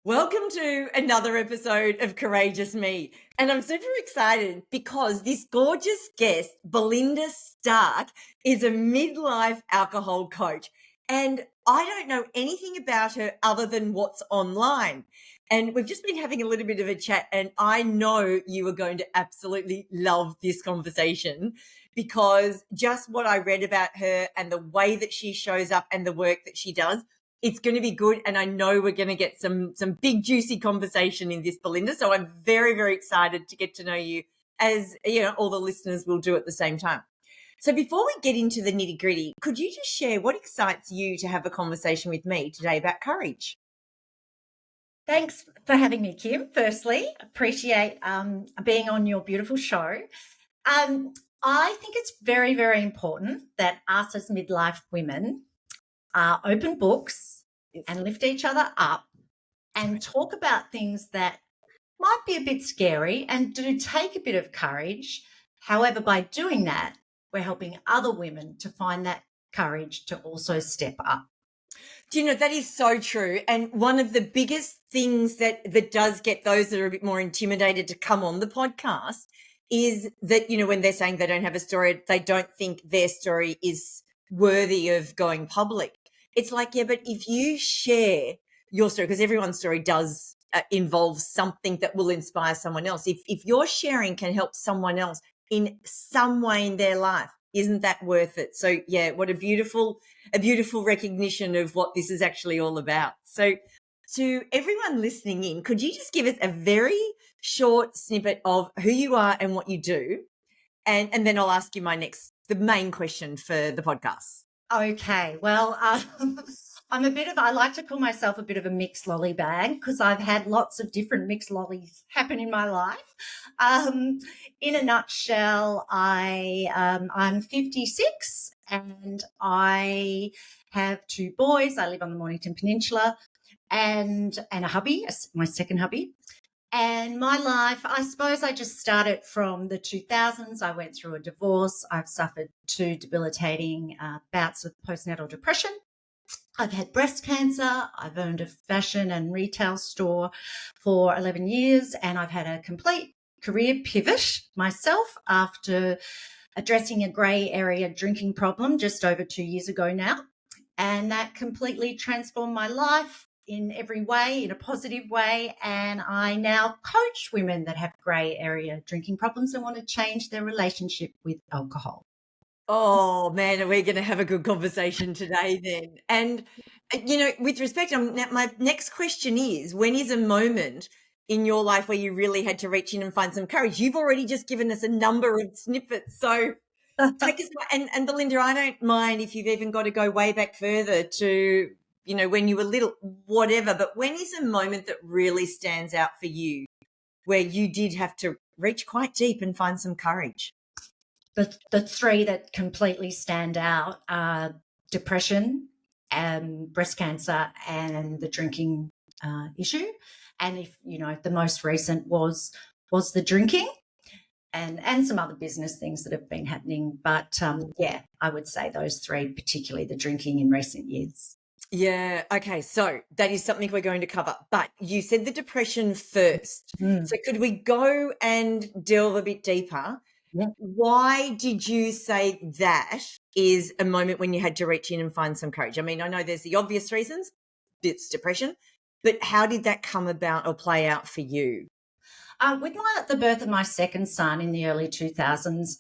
Welcome to another episode of Courageous Me. And I'm super excited because this gorgeous guest, Belinda Stark, is a midlife alcohol coach. And I don't know anything about her other than what's online. And we've just been having a little bit of a chat, and I know you are going to absolutely love this conversation because just what I read about her and the way that she shows up and the work that she does, it's going to be good, and I know we're going to get some big juicy conversation in this, Belinda. So I'm very, very excited to get to know you, as you know, all the listeners will do at the same time. So before we get into the nitty gritty, could you just share what excites you to have a conversation with me today about courage? Thanks for having me, Kim. Firstly, appreciate being on your beautiful show. I think it's very, very important that us as midlife women open books and lift each other up and talk about things that might be a bit scary and do take a bit of courage. However, by doing that, we're helping other women to find that courage to also step up. Do you know, that is so true. And one of the biggest things that does get those that are a bit more intimidated to come on the podcast is that, you know, when they're saying they don't have a story, they don't think their story is worthy of going public. It's like, yeah, but if you share your story, because everyone's story does involve something that will inspire someone else. If your sharing can help someone else in some way in their life, isn't that worth it? So yeah, what a beautiful recognition of what this is actually all about. So to everyone listening in, could you just give us a very short snippet of who you are and what you do? And then I'll ask you the main question for the podcast. Okay, well, I like to call myself a bit of a mixed lolly bag because I've had lots of different mixed lollies happen in my life. In a nutshell, I'm 56 and I have two boys. I live on the Mornington Peninsula and a hubby, my second hubby. And my life, I suppose I just started from the 2000s. I went through a divorce. I've suffered two debilitating bouts of postnatal depression. I've had breast cancer. I've owned a fashion and retail store for 11 years, and I've had a complete career pivot myself after addressing a grey area drinking problem just over 2 years ago now. And that completely transformed my life in every way, in a positive way. And I now coach women that have grey area drinking problems and want to change their relationship with alcohol. Oh man, are we going to have a good conversation today then? And you know, with respect, my next question is: when is a moment in your life where you really had to reach in and find some courage? You've already just given us a number of snippets, so take us. And Belinda, I don't mind if you've even got to go way back further to, you know, when you were little, whatever. But when is a moment that really stands out for you, where you did have to reach quite deep and find some courage? The three that completely stand out are depression, breast cancer, and the drinking issue. And if you know, the most recent was the drinking, and some other business things that have been happening. But yeah, I would say those three, particularly the drinking in recent years. Yeah. Okay. So that is something we're going to cover. But you said the depression first. Mm. So could we go and delve a bit deeper? Yeah. Why did you say that is a moment when you had to reach in and find some courage? I mean, I know there's the obvious reasons, it's depression, but how did that come about or play out for you? With the birth of my second son in the early 2000s,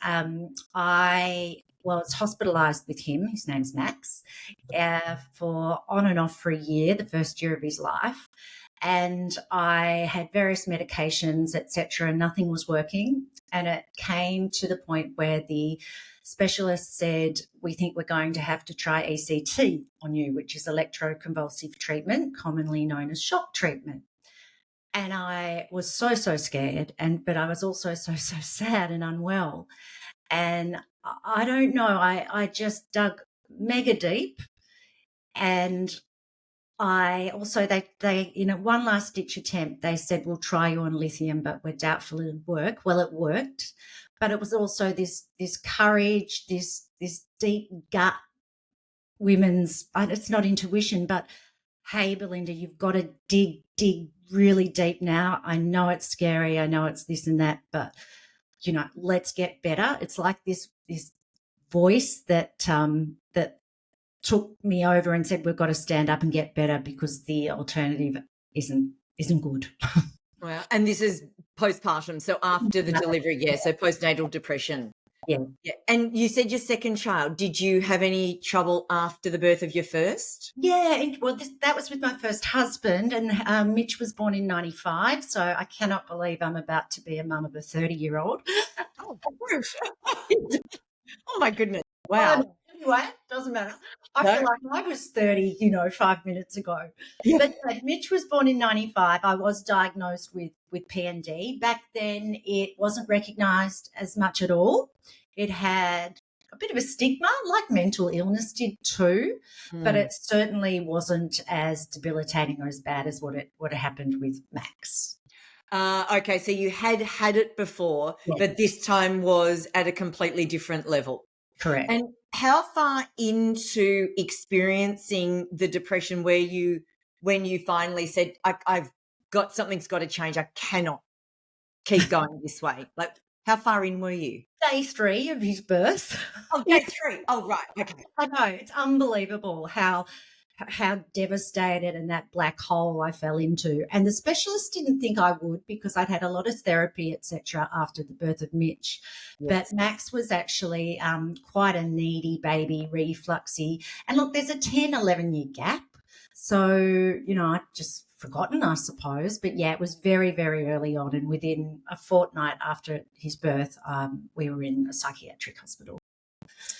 I was hospitalised with him. His name's Max, for on and off for a year, the first year of his life. And I had various medications, etc. Nothing was working. And it came to the point where the specialist said, we think we're going to have to try ECT on you, which is electroconvulsive treatment, commonly known as shock treatment. And I was so scared, but I was also so sad and unwell. And I don't know, I just dug mega deep. And I also, they you know, one last ditch attempt, they said, we'll try you on lithium, but we're doubtful it'll work. Well, it worked, but it was also this courage, this deep gut women's, it's not intuition, but hey, Belinda, you've got to dig really deep now. I know it's scary. I know it's this and that, but, let's get better. It's like this voice that took me over and said, we've got to stand up and get better because the alternative isn't good. Wow. And this is postpartum, so after the delivery, yeah, so postnatal depression. Yeah. Yeah. And you said your second child. Did you have any trouble after the birth of your first? Yeah, that was with my first husband, and Mitch was born in 95, so I cannot believe I'm about to be a mum of a 30-year-old. Oh, oh my goodness. Wow. Anyway, doesn't matter. I No? feel like I was 30, 5 minutes ago. Yeah. But Mitch was born in 95. I was diagnosed with PND. Back then, it wasn't recognised as much at all. It had a bit of a stigma, like mental illness did too, but it certainly wasn't as debilitating or as bad as what happened with Max. Okay, so you had it before, but this time was at a completely different level. Correct. And how far into experiencing the depression were you when you finally said, I've got something's got to change. I cannot keep going this way. Like, how far in were you? Day 3 of his birth. Oh, day 3. Oh, right. Okay. I know. It's unbelievable how devastated and that black hole I fell into. And the specialist didn't think I would because I'd had a lot of therapy, etc., after the birth of Mitch. Yes. But Max was actually quite a needy baby, refluxy. And look, there's a 10, 11-year gap. So, I'd just forgotten, I suppose. But, yeah, it was very, very early on. And within a fortnight after his birth, we were in a psychiatric hospital.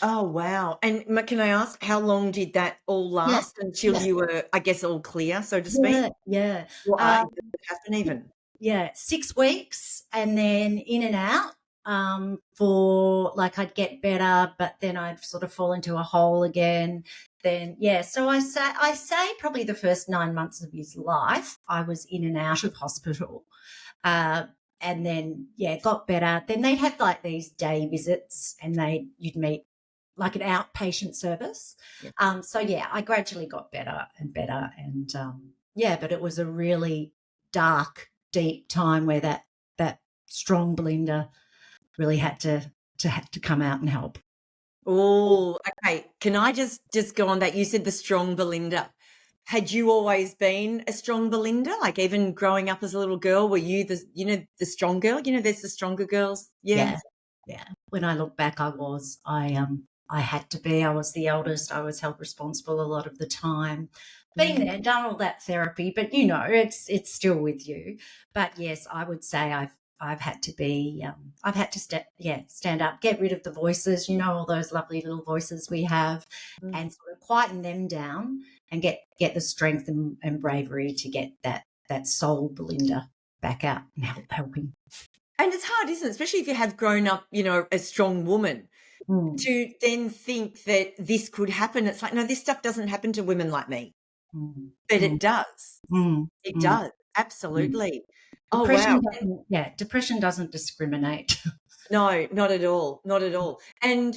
Oh, wow. And can I ask, how long did that all last until you were, I guess, all clear, so to speak? Yeah. What did it happen even? Yeah, 6 weeks and then in and out for I'd get better, but then I'd sort of fall into a hole again. Then, so I say probably the first 9 months of his life, I was in and out of hospital. And then, got better. Then they'd have these day visits and you'd meet like an outpatient service. Yeah. So, I gradually got better and better. And, but it was a really dark, deep time where that strong Belinda really had to come out and help. Oh, okay. Can I just go on that? You said the strong Belinda. Had you always been a strong Belinda? Like even growing up as a little girl, were you the strong girl? There's the stronger girls. Yeah. When I look back, I had to be. I was the eldest. I was held responsible a lot of the time. Been there, done all that therapy, but it's still with you. But yes, I would say I've had to be. I've had to stand up, get rid of the voices. All those lovely little voices we have, and sort of quieten them down and get the strength and bravery to get that soul Belinda back out and helping. And it's hard, isn't it? Especially if you have grown up, a strong woman. To then think that this could happen. It's like, no, this stuff doesn't happen to women like me. But it does. It does. Absolutely. Depression depression doesn't discriminate. No, not at all. Not at all. And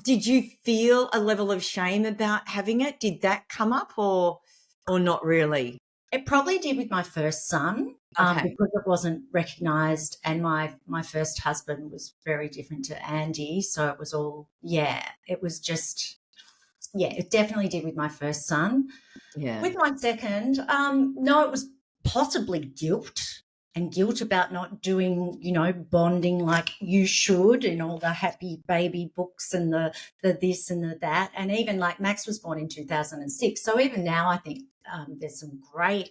did you feel a level of shame about having it? Did that come up or not really? It probably did with my first son. Because it wasn't recognised, and my first husband was very different to Andy, so it was all it was just it definitely did with my first son. With my second, no, it was possibly guilt about not doing bonding like you should in all the happy baby books and the this and the that, and even like Max was born in 2006, so even now I think there's some great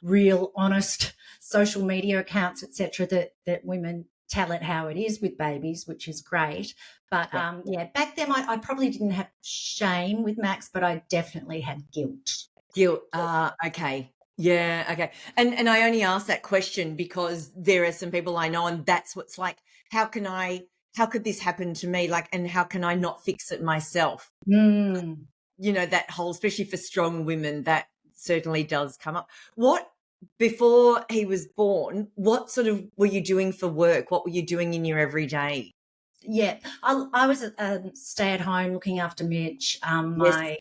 real honest social media accounts, etc., that women tell it how it is with babies, which is great. But back then I probably didn't have shame with Max, but I definitely had guilt. Okay. Yeah, okay. And I only ask that question because there are some people I know, and that's what's like, how could this happen to me? Like, and how can I not fix it myself? That whole, especially for strong women, that certainly does come up. Before he was born, what sort of were you doing for work? What were you doing in your everyday? Yeah, I was a stay at home looking after Mitch. I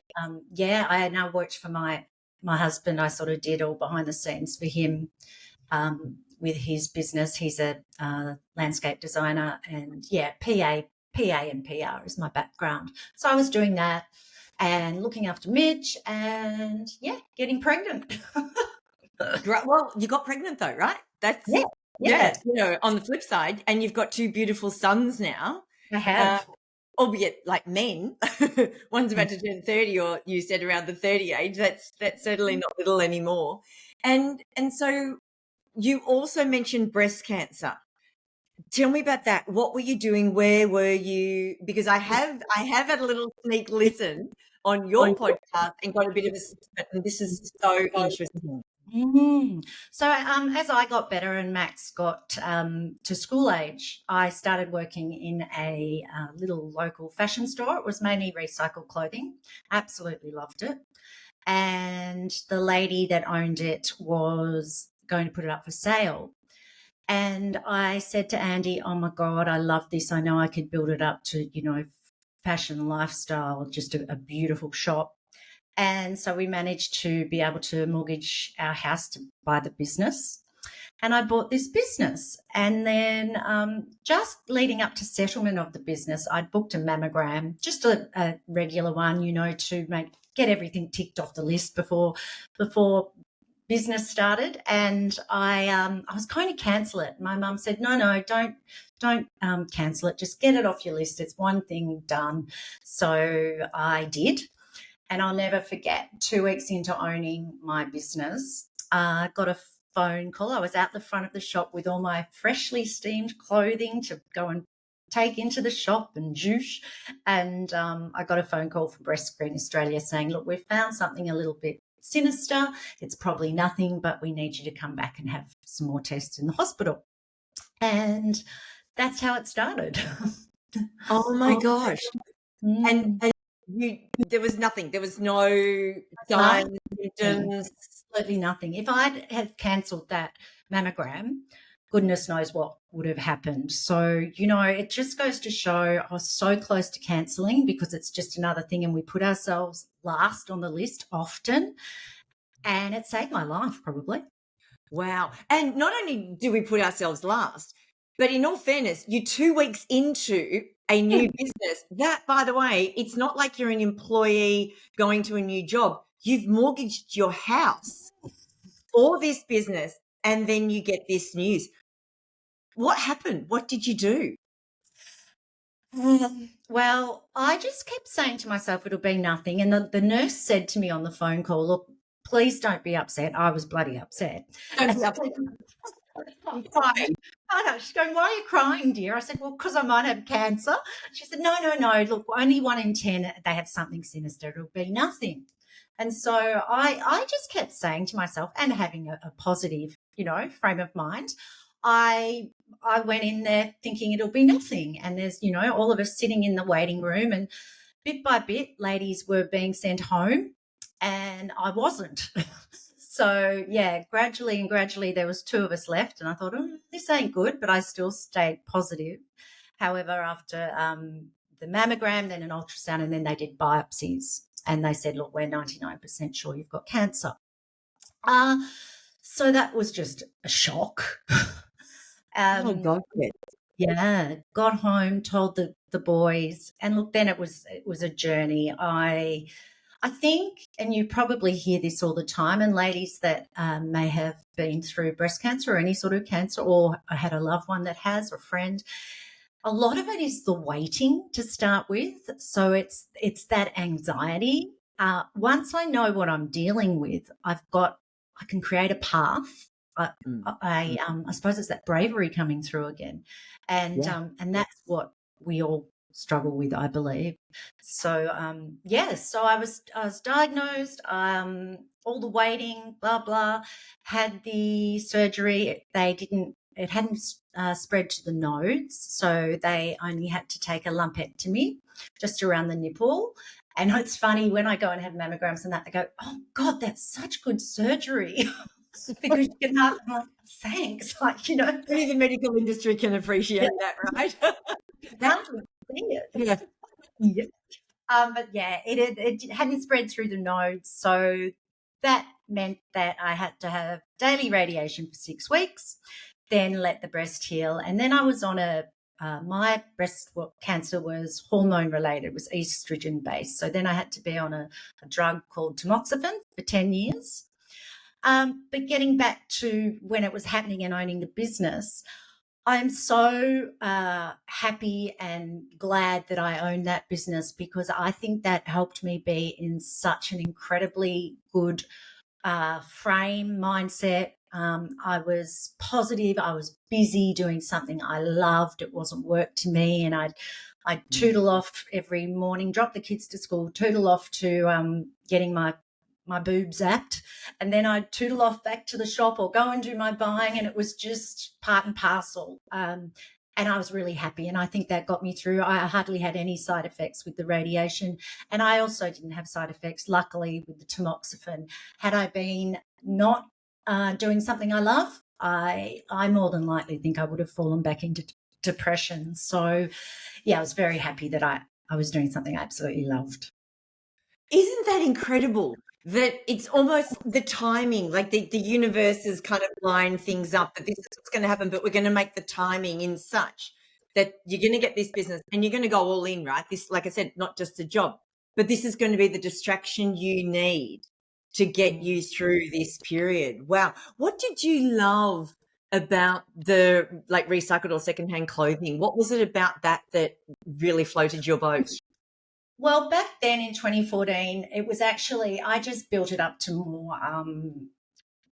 now worked for my my husband, I sort of did all behind the scenes for him with his business. He's a landscape designer, and PA and PR is my background. So I was doing that and looking after Mitch and, getting pregnant. Well, you got pregnant though, right? That's Yeah. on the flip side, and you've got two beautiful sons now. I have. Albeit like men. One's about to turn 30, or you said around the 30 age. That's certainly not little anymore. And so you also mentioned breast cancer. Tell me about that. What were you doing? Where were you? Because I have had a little sneak listen on your podcast and got a bit of a, this is so interesting. So as I got better and Max got to school age, I started working in a little local fashion store. It was mainly recycled clothing. Absolutely loved it. And the lady that owned it was going to put it up for sale. And I said to Andy, oh my God, I love this. I know I could build it up to, fashion lifestyle, just a beautiful shop. And so we managed to be able to mortgage our house to buy the business. And I bought this business. And then just leading up to settlement of the business, I'd booked a mammogram, just a regular one, to get everything ticked off the list before business started. And I was going to cancel it. My mum said, no, don't cancel it. Just get it off your list. It's one thing done. So I did. And I'll never forget, 2 weeks into owning my business, I got a phone call. I was out the front of the shop with all my freshly steamed clothing to go and take into the shop and juice. And I got a phone call from Breast Screen Australia saying, look, we've found something a little bit sinister. It's probably nothing, but we need you to come back and have some more tests in the hospital. And that's how it started. Oh my gosh. And there was nothing. There was no signs, symptoms. Absolutely nothing. If I'd have cancelled that mammogram, goodness knows what would have happened. So, it just goes to show I was so close to cancelling because it's just another thing, and we put ourselves last on the list often, and it saved my life probably. Wow. And not only do we put ourselves last, but in all fairness, you're 2 weeks into a new business. That, by the way, it's not like you're an employee going to a new job. You've mortgaged your house for this business, and then you get this news. What happened? What did you do? Well, I just kept saying to myself, it'll be nothing. And the nurse said to me on the phone call, look, please don't be upset. I was bloody upset. Don't be upset. I'm crying. I know. She's going, why are you crying, dear? I said, well, because I might have cancer. She said, no. Look, only 1 in 10, they have something sinister. It'll be nothing. And so I just kept saying to myself, and having a positive, frame of mind, I went in there thinking it'll be nothing. And there's, all of us sitting in the waiting room, and bit by bit, ladies were being sent home and I wasn't. So, gradually there was 2 of us left, and I thought, this ain't good, but I still stayed positive. However, after the mammogram, then an ultrasound, and then they did biopsies, and they said, look, we're 99% sure you've got cancer. So that was just a shock. Oh, God. Yeah, got home, told the boys, and look, then it was a journey. I think, and you probably hear this all the time, and ladies that may have been through breast cancer or any sort of cancer, or had a loved one that has, or a friend, a lot of it is the waiting to start with. So it's that anxiety. Once I know what I'm dealing with, I can create a path. I suppose it's that bravery coming through again, and that's what we all struggle with, I believe. So so I was diagnosed, all the waiting, blah blah, had the surgery. It hadn't spread to the nodes, so they only had to take a lumpectomy just around the nipple. And it's funny, when I go and have mammograms and that, they go, oh God, that's such good surgery. Because you can have, thanks, Only the medical industry can appreciate that, right? Yeah. But it hadn't spread through the nodes, so that meant that I had to have daily radiation for 6 weeks, then let the breast heal. And then I was on my breast cancer was hormone related, it was estrogen based. So then I had to be on a drug called tamoxifen for 10 years. But getting back to when it was happening and owning the business, I'm so happy and glad that I owned that business, because I think that helped me be in such an incredibly good frame, mindset. I was positive. I was busy doing something I loved. It wasn't work to me, and I'd tootle off every morning, drop the kids to school, tootle off to getting my boobs zapped, and then I'd tootle off back to the shop or go and do my buying, and it was just part and parcel. And I was really happy, and I think that got me through. I hardly had any side effects with the radiation, and I also didn't have side effects, luckily, with the tamoxifen. Had I been not doing something I love, I more than likely think I would have fallen back into depression. So, yeah, I was very happy that I was doing something I absolutely loved. Isn't that incredible? That it's almost the timing, like the universe has kind of lined things up that this is what's going to happen, but we're going to make the timing in such that you're going to get this business and you're going to go all in, right? This, like I said, not just a job, but this is going to be the distraction you need to get you through this period. Wow. What did you love about the like recycled or secondhand clothing? What was it about that really floated your boat? Well, back then in 2014, it was actually, I just built it up to more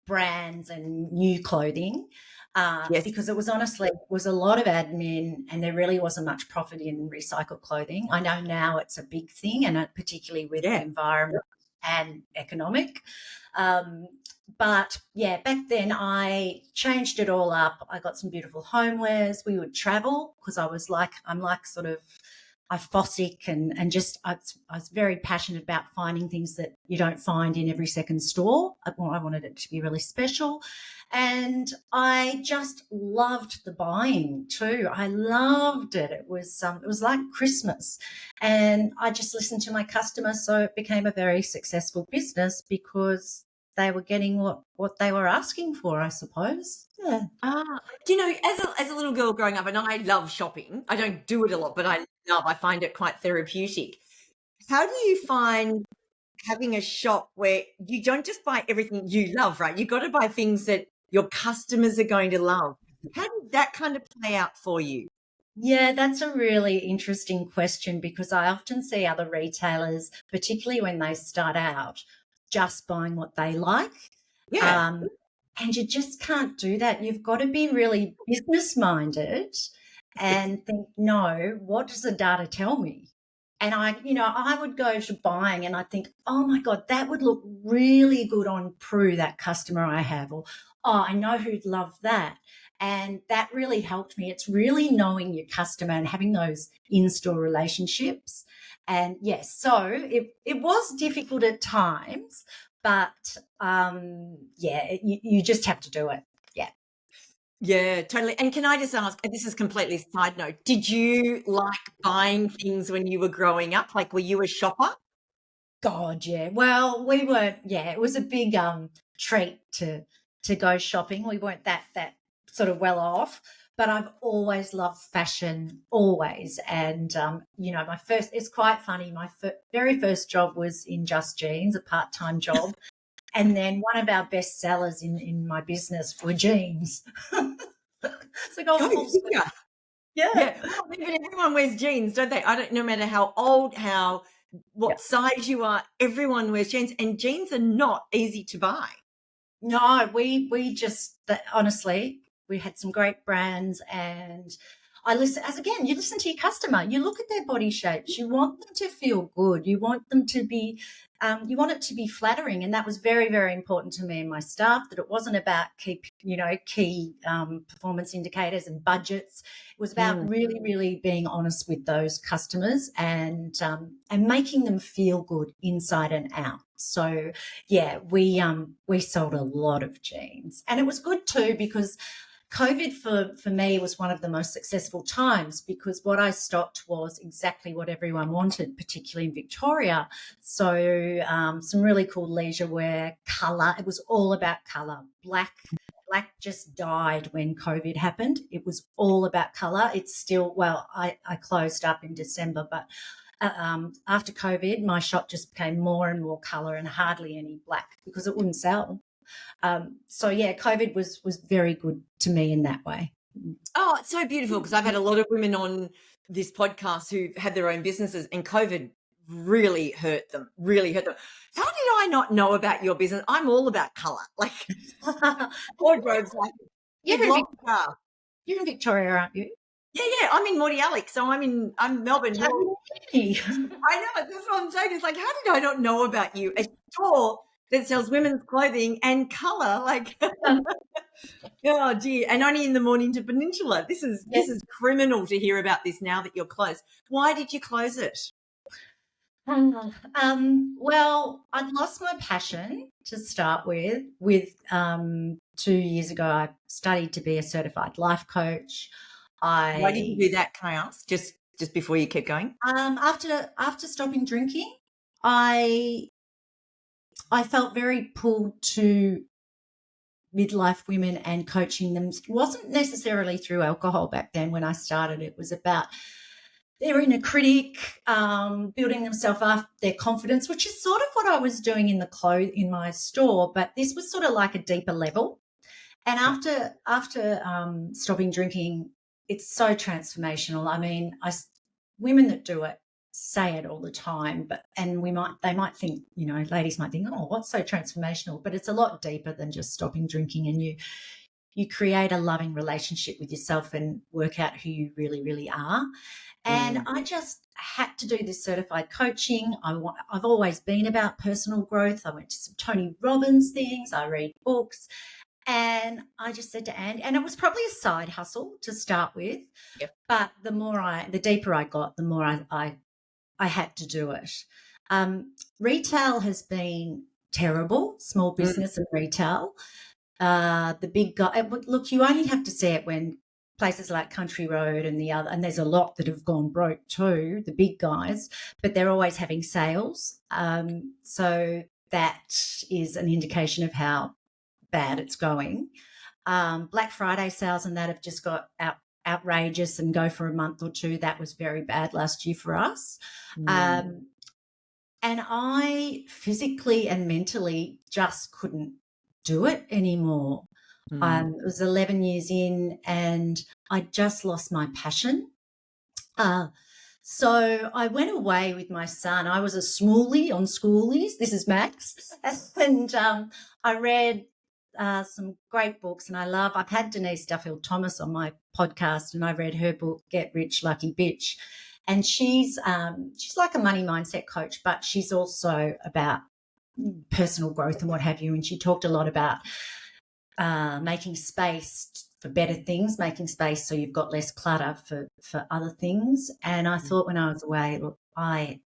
brands and new clothing, Yes. because it was honestly, it was a lot of admin, and there really wasn't much profit in recycled clothing. I know now it's a big thing, and particularly with the Yeah. environment and economic. But yeah, back then I changed it all up. I got some beautiful homewares. We would travel because I'm like sort of I fossick, and just I was very passionate about finding things that you don't find in every second store. I wanted it to be really special, and I just loved the buying too. I loved it. It was like Christmas, and I just listened to my customers. So it became a very successful business because they were getting what they were asking for, I suppose. Yeah. Do you know, as a little girl growing up, and I love shopping. I don't do it a lot, but I find it quite therapeutic. How do you find having a shop where you don't just buy everything you love, right? You've got to buy things that your customers are going to love. How did that kind of play out for you? Yeah, that's a really interesting question, because I often see other retailers, particularly when they start out, just buying what they like. Yeah. Um, and you just can't do that. You've got to be really business minded and think, no, what does the data tell me? And I would go to buying and I think, oh my God, that would look really good on Prue, that customer I have, or, oh, I know who'd love that. And that really helped me. It's really knowing your customer and having those in-store relationships. And yes, so it was difficult at times, but you just have to do it. Yeah. Yeah, totally. And can I just ask, and this is completely side note, did you like buying things when you were growing up? Like, were you a shopper? God, yeah. Well, we weren't. Yeah, it was a big treat to go shopping. We weren't that sort of well off, but I've always loved fashion, always. And it's quite funny. My very first job was in Just Jeans, a part-time job, and then one of our best sellers in my business were jeans. So go Go full circle. figure. Yeah. Yeah. Well, everyone wears jeans, don't they? No matter how old, what size you are, everyone wears jeans, and jeans are not easy to buy. No, we just honestly, we had some great brands, and you listen to your customer. You look at their body shapes. You want them to feel good. You want them to be, you want it to be flattering, and that was very, very important to me and my staff. That it wasn't about key performance indicators and budgets. It was about really, really being honest with those customers and making them feel good inside and out. So yeah, we sold a lot of jeans, and it was good too because COVID for me was one of the most successful times because what I stocked was exactly what everyone wanted, particularly in Victoria. So some really cool leisure wear, colour. It was all about colour. Black just died when COVID happened. It was all about colour. It's still, well, I closed up in December, but after COVID, my shop just became more and more colour and hardly any black because it wouldn't sell. So yeah, COVID was very good to me in that way. Oh, it's so beautiful because I've had a lot of women on this podcast who had their own businesses, and COVID really hurt them, really hurt them. How did I not know about your business? I'm all about colour. Like wardrobes, like You're big in, long car. you're in Victoria, aren't you? Yeah, I'm in Mordialloc, so I'm Melbourne. Hey. I know, that's what I'm saying. It's like, how did I not know about you? A store that sells women's clothing and colour, like oh dear. And only in the morning to Peninsula. This is criminal to hear about this now that you're closed. Why did you close it? Well, I'd lost my passion to start with. 2 years ago, I studied to be a certified life coach. Why did you do that, can I ask? Just before you keep going? After stopping drinking, I felt very pulled to midlife women and coaching them. It wasn't necessarily through alcohol back then when I started. It was about their inner critic, building themselves up, their confidence, which is sort of what I was doing in my store, but this was sort of like a deeper level. And after stopping drinking, it's so transformational. I mean, women that do it say it all the time, but they might think, ladies might think, oh, what's so transformational? But it's a lot deeper than just stopping drinking, and you create a loving relationship with yourself and work out who you really, really are. And I just had to do this certified coaching. I've always been about personal growth. I went to some Tony Robbins things. I read books. And I just said to Andy, and it was probably a side hustle to start with, but the deeper I got, the more I had to do it. Retail has been terrible, small business and retail. The big guy, look, you only have to see it when places like Country Road and there's a lot that have gone broke too, the big guys, but they're always having sales. So that is an indication of how bad it's going. Black Friday sales and that have just got outrageous and go for a month or two. That was very bad last year for us. And I physically and mentally just couldn't do it anymore. It was 11 years in and I just lost my passion. So I went away with my son. I was a smoolie on schoolies. This is Max. And I read some great books, and I've had Denise Duffield Thomas on my podcast, and I read her book, Get Rich, Lucky Bitch. And she's like a money mindset coach, but she's also about personal growth and what have you. And she talked a lot about making space for better things, making space so you've got less clutter for other things. And I thought when I was away, look, I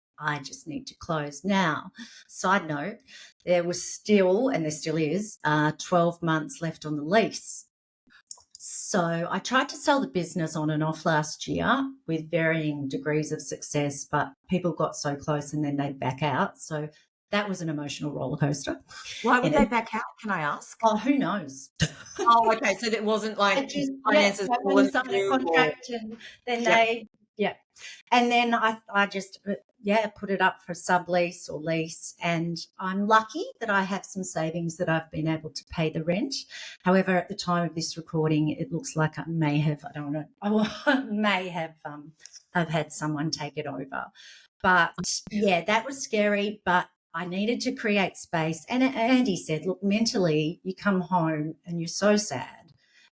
just need to close. Now, side note, there was still, and there still is, 12 months left on the lease. So I tried to sell the business on and off last year with varying degrees of success, but people got so close and then they'd back out. So that was an emotional roller coaster. Why would they back out, can I ask? Oh, who knows? Oh, okay. So it wasn't like finances when you sign a contract and then and then I just put it up for sublease or lease, and I'm lucky that I have some savings that I've been able to pay the rent. However, at the time of this recording, it looks like I may have I've had someone take it over. But yeah, that was scary, but I needed to create space. And Andy said, look, mentally you come home and you're so sad.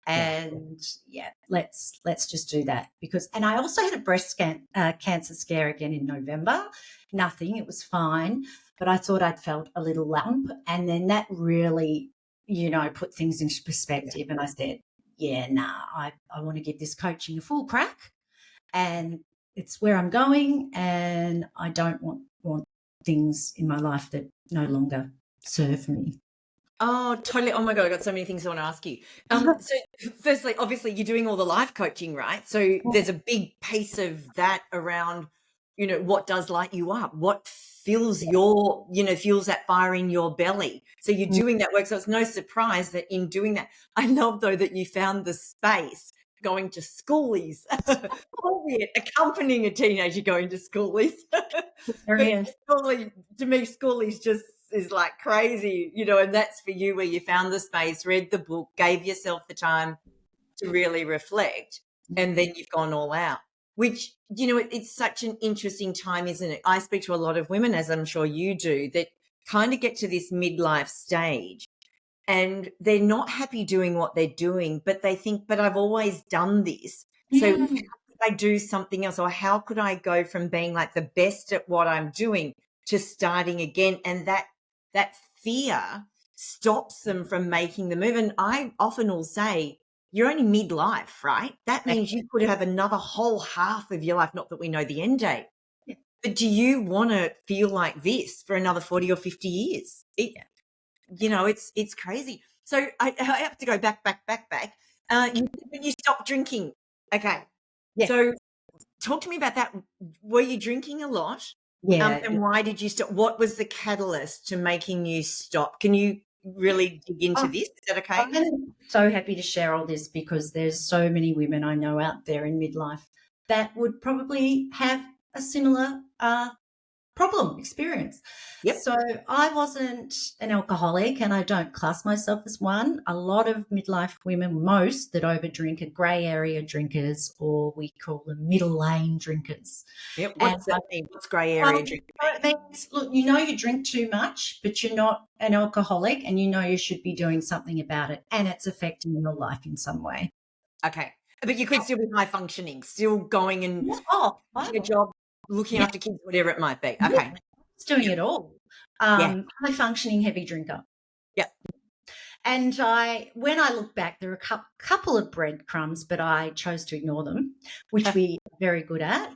And let's just do that and I also had a breast cancer scare again in November. Nothing, it was fine, but I thought I'd felt a little lump, and then that really, put things into perspective. And I said, I want to give this coaching a full crack, and it's where I'm going, and I don't want things in my life that no longer serve me. Oh, totally. Oh my God, I got so many things I want to ask you. So firstly, obviously you're doing all the life coaching, right? So there's a big piece of that around, what does light you up? What fills fuels that fire in your belly. So you're doing that work. So it's no surprise that in doing that, I love though that you found the space going to schoolies, albeit accompanying a teenager going to schoolies. But Areas. to me, schoolies just is like crazy, and that's for you where you found the space, read the book, gave yourself the time to really reflect, and then you've gone all out, which, it's such an interesting time, isn't it? I speak to a lot of women, as I'm sure you do, that kind of get to this midlife stage and they're not happy doing what they're doing, but they think, but I've always done this. So how Mm. could I do something else? Or how could I go from being like the best at what I'm doing to starting again? And that fear stops them from making the move. And I often will say, you're only midlife, right? That means you could have another whole half of your life, not that we know the end date. Yeah. But do you want to feel like this for another 40 or 50 years? It's crazy. So I have to go back. When you stopped drinking, okay. Yeah. So talk to me about that. Were you drinking a lot? Yeah. And why did you stop? What was the catalyst to making you stop? Can you really dig into Oh, this? Is that okay? I'm so happy to share all this because there's so many women I know out there in midlife that would probably have a similar problem experience. Yep. So I wasn't an alcoholic and I don't class myself as one. A lot of midlife women, most that overdrink, are grey area drinkers, or we call them middle lane drinkers. Yep. And What's that mean? What's grey area drinking? it means, look, you drink too much, but you're not an alcoholic and you should be doing something about it and it's affecting your life in some way. Okay. But you could still be high functioning, still going and Yeah. Oh, your job, looking yeah, after kids, whatever it might be. yeah. Okay. It's doing Yep. it all. Yeah. High functioning heavy drinker. Yep. And when I look back, there are a couple of breadcrumbs, but I chose to ignore them, which we are very good at,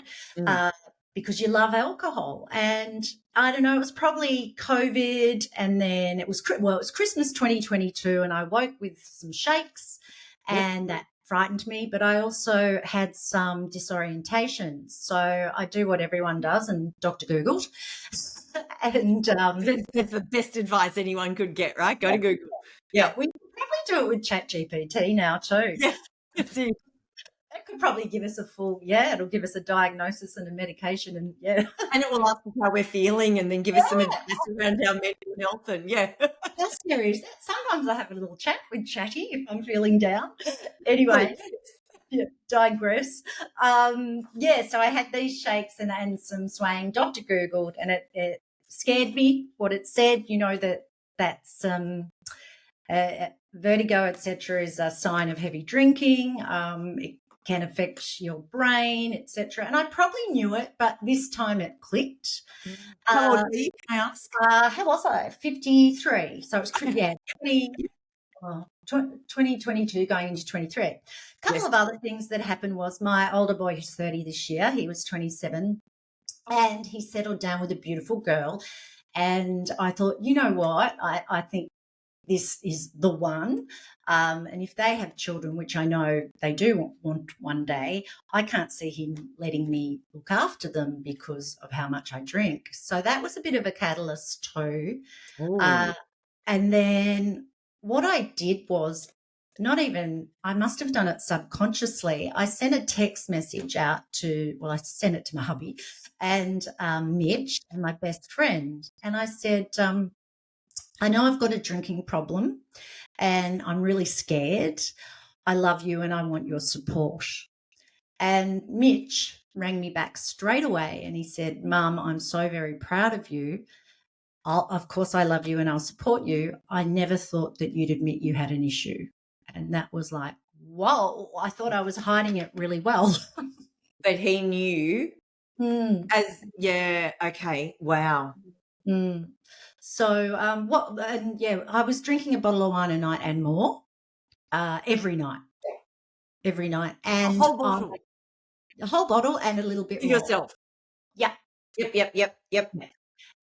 because you love alcohol. And I don't know, it was probably COVID, and then it was Christmas 2022, and I woke with some shakes, and that frightened me. But I also had some disorientation, so I do what everyone does, and Dr. Googled, and That's the best advice anyone could get, right? Go to Google. yeah, we could probably do it with ChatGPT now too. Yeah, that's it. That could probably give us it'll give us a diagnosis and a medication, and And it will ask us how we're feeling and then give us some advice around our mental health and that's serious. Sometimes I have a little chat with Chatty if I'm feeling down. Anyway, digress. So I had these shakes and some swaying. Dr. Googled, and it scared me what it said. That's vertigo, etc., is a sign of heavy drinking. It can affect your brain, etc. And I probably knew it, but this time it clicked. How old were you, can I ask? How was I? 53. So it's 2022 going into 23. A couple of other things that happened was my older boy, who's 30 this year, he was 27, and he settled down with a beautiful girl. And I thought, you know what? I think this is the one. And if they have children, which I know they do want one day, I can't see him letting me look after them because of how much I drink. So that was a bit of a catalyst too. And then what I did was I must have done it subconsciously. I sent a text message out I sent it to my hubby and Mitch, and my best friend. And I said, I know I've got a drinking problem and I'm really scared. I love you and I want your support. And Mitch rang me back straight away and he said, Mum, I'm so very proud of you. Of course, I love you and I'll support you. I never thought that you'd admit you had an issue. And that was like, whoa, I thought I was hiding it really well. But he knew okay, wow. So I was drinking a bottle of wine a night and more every night. And a whole bottle and a little bit more. Yourself. Yeah. Yep.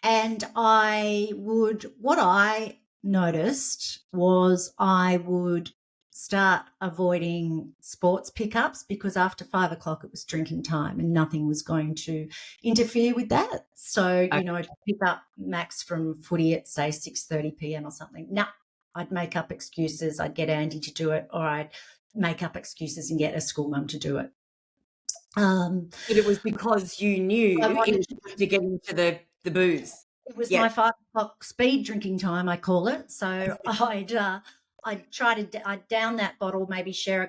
And what I noticed was I would start avoiding sports pickups because after 5 o'clock it was drinking time and nothing was going to interfere with that. So, I'd pick up Max from footy at say 6:30 p.m. or something. No, I'd make up excuses. I'd get Andy to do it, or I'd make up excuses and get a school mum to do it. But it was because you knew I it wanted was to get into the booze. It was Yeah. my 5 o'clock speed drinking time, I call it. So I'd down that bottle, maybe share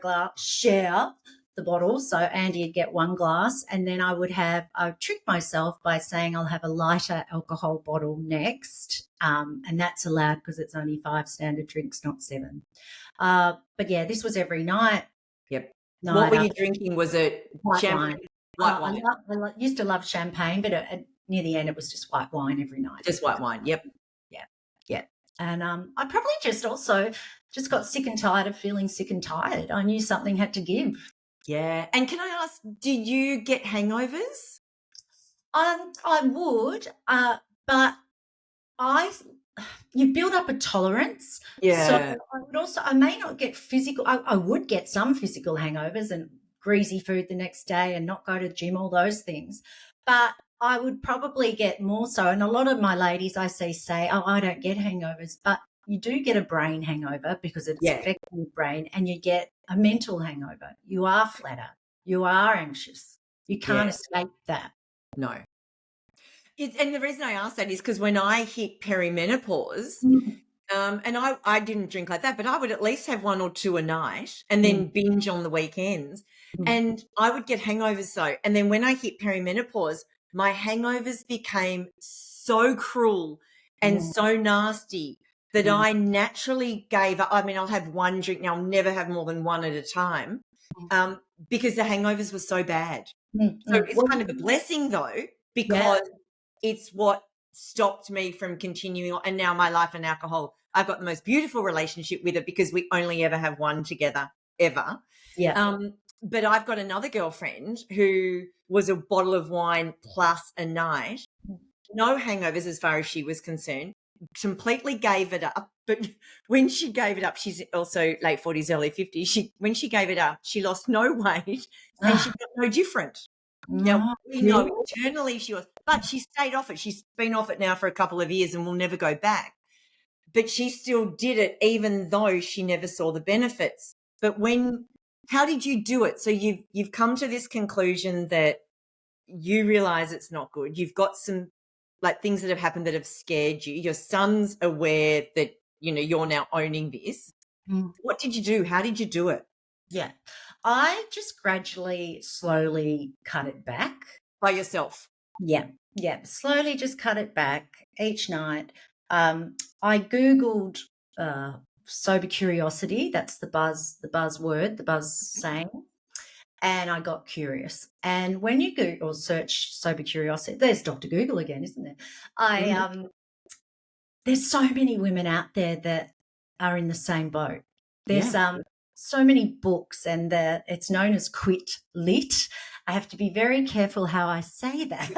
the bottle. So Andy would get one glass, and then I would trick myself by saying I'll have a lighter alcohol bottle next, and that's allowed because it's only 5 standard drinks, not 7. But yeah, this was every night. Yep. Night What were you after drinking? Was it white champagne? wine. White wine. I used to love champagne, but near the end it was just white wine every night. Just white wine. Yep. Yeah. And I probably just got sick and tired of feeling sick and tired. I knew something had to give. Yeah. And can I ask, did you get hangovers? I would, but you build up a tolerance. Yeah. So I may not get physical. I would get some physical hangovers and greasy food the next day and not go to the gym, all those things. But I would probably get more so. And a lot of my ladies I see say, oh, I don't get hangovers. But you do get a brain hangover because it's affecting your brain, and you get a mental hangover. You are flatter. You are anxious. You can't escape that. No. And the reason I ask that is because when I hit perimenopause, and I didn't drink like that, but I would at least have 1 or 2 a night and then binge on the weekends. And I would get hangovers though. And then when I hit perimenopause, my hangovers became so cruel and so nasty that I naturally gave up. I mean, I'll have one drink now. I'll never have more than one at a time because the hangovers were so bad. So it's kind of a blessing though, because it's what stopped me from continuing on. And now my life and alcohol, I've got the most beautiful relationship with it because we only ever have one together, ever. Yeah. But I've got another girlfriend who was a bottle of wine plus a night, no hangovers as far as she was concerned, completely gave it up. But when she gave it up, she's also late 40s, early 50s. When she gave it up, she lost no weight and she got no different. Now, we know internally she was, but she stayed off it. She's been off it now for a couple of years and will never go back. But she still did it even though she never saw the benefits. But how did you do it? So you've come to this conclusion that you realize it's not good. You've got some like things that have happened that have scared you. Your son's aware that, you're now owning this. What did you do? How did you do it? Yeah. I just gradually, slowly cut it back. By yourself? Yeah. Slowly just cut it back each night. I Googled sober curiosity. That's the buzzword, the buzz saying. And I got curious. And when you Google or search sober curiosity, there's Dr. Google again, isn't there? There's so many women out there that are in the same boat. There's so many books, and it's known as quit lit. I have to be very careful how I say that.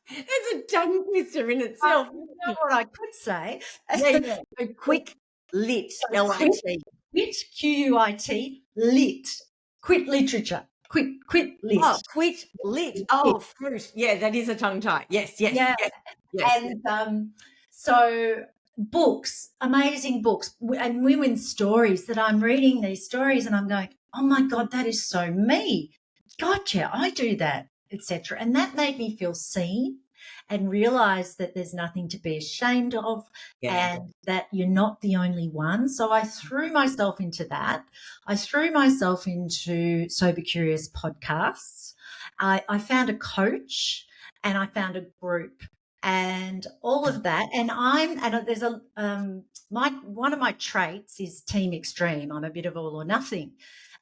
It's a tongue twister in itself. I know what I could say. Yeah. So quick lit, L-I-T. Quit, Q-U-I-T, lit. Quit literature. Quit lit. Oh, quit lit. Oh, fruit. Yeah, that is a tongue tie. Yes. Yeah. Yes. And so books, amazing books, and women's stories that I'm reading these stories and I'm going, oh my God, that is so me. Gotcha, I do that, etc. And that made me feel seen and realize that there's nothing to be ashamed of and that you're not the only one. So I threw myself into that. I threw myself into Sober Curious podcasts. I found a coach and I found a group and all of that. And there's one of my traits is team extreme. I'm a bit of all or nothing.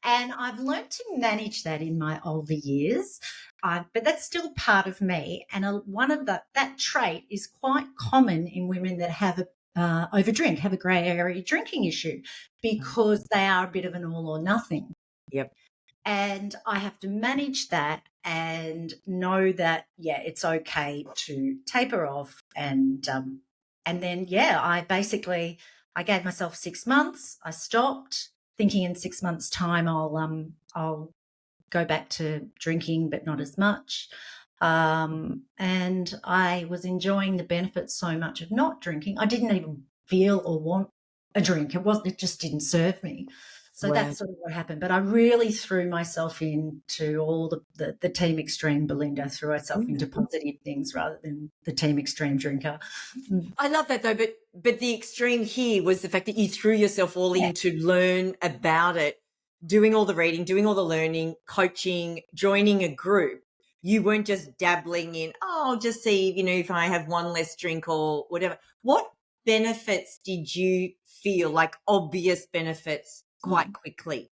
And I've learned to manage that in my older years, but that's still part of me. And that trait is quite common in women that have overdrink, have a grey area drinking issue, because they are a bit of an all or nothing. Yep. And I have to manage that and know that, it's okay to taper off and And then, yeah, I gave myself 6 months. I stopped thinking in 6 months' time I'll go back to drinking, but not as much. And I was enjoying the benefits so much of not drinking. I didn't even feel or want a drink. It just didn't serve me. So Wow. that's sort of what happened. But I really threw myself into all the team extreme Belinda, threw herself into positive things rather than the team extreme drinker. I love that though, but the extreme here was the fact that you threw yourself all Yeah. in to learn about it, doing all the reading, doing all the learning, coaching, joining a group. You weren't just dabbling in, oh, I'll just see, if I have one less drink or whatever. What benefits did you feel, like obvious benefits, quite quickly?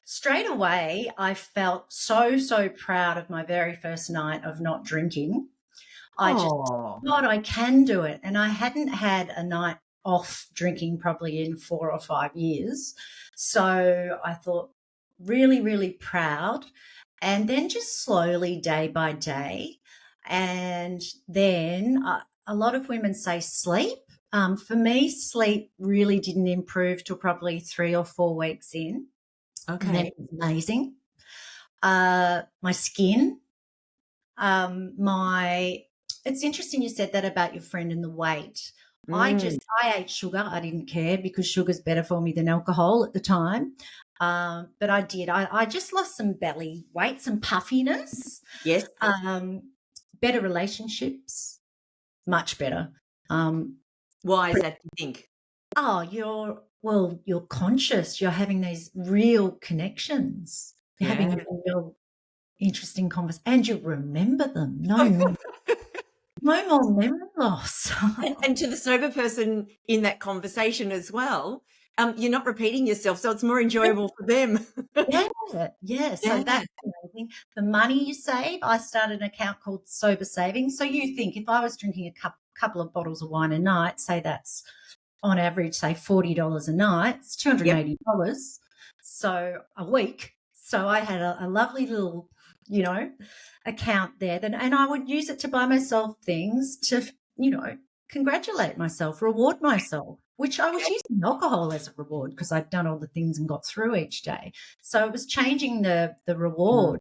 Straight away, I felt so proud of my very first night of not drinking. I just Oh, thought I can do it. And I hadn't had a night off drinking probably in 4 or 5 years. So I thought really, really proud. And then just slowly, day by day. And then a lot of women say sleep. For me, sleep really didn't improve till probably 3 or 4 weeks in. And then okay. it was amazing. My skin, my it's interesting you said that about your friend and the weight. Mm, I ate sugar. I didn't care because sugar's better for me than alcohol at the time. But I did. I just lost some belly weight, some puffiness, yes. um, better relationships, much better. Um, Why is that, do you think? oh, you're conscious. You're having these real connections. You're having Yeah. real interesting conversations, and you remember them. No more memory loss. And to the sober person in that conversation as well, you're not repeating yourself, so it's more enjoyable for them. Yeah, yeah. So Yeah. that's amazing. The money you save, I started an account called Sober Savings. So you think if I was drinking a couple of bottles of wine a night, say that's on average, say $40 a night, it's Yep. $280. So a week. So I had a lovely little, you know, account there. And I would use it to buy myself things to, you know, congratulate myself, reward myself, which I was using alcohol as a reward because I'd done all the things and got through each day. So it was changing the Mm. reward.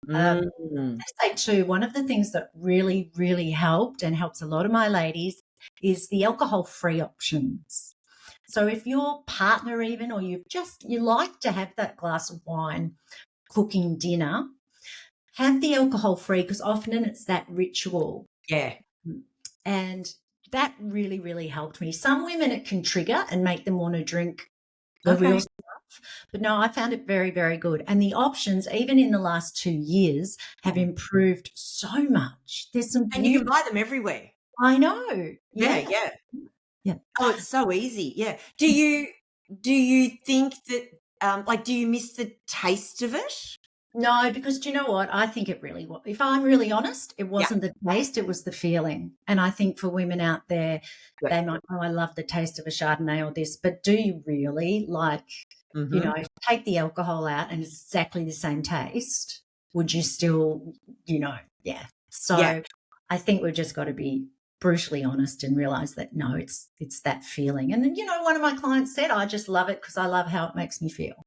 Mm. I say too, one of the things that really, really helped and helps a lot of my ladies is the alcohol-free options. So if your partner even, or you like to have that glass of wine cooking dinner, have the alcohol-free because often it's that ritual. Yeah. And that really, really helped me. Some women it can trigger and make them want to drink the real Okay. stuff. But no, I found it very, very good. And the options, even in the last 2 years, have improved so much. There's some And you beauty. can buy them everywhere. I know. Yeah, Yeah. yeah. Yeah. Oh, it's so easy. Yeah. Do you think that like, do you miss the taste of it? No, because do you know what? I think it really was. If I'm really honest, it Yeah. wasn't the taste, it was the feeling. And I think for women out there, Yeah. they might, oh, I love the taste of a Chardonnay or this, but do you really like, Mm-hmm. take the alcohol out and it's exactly the same taste? Would you still, yeah. Yeah. So I think we've just got to be brutally honest and realize that no, it's that feeling. And then, one of my clients said, I just love it because I love how it makes me feel.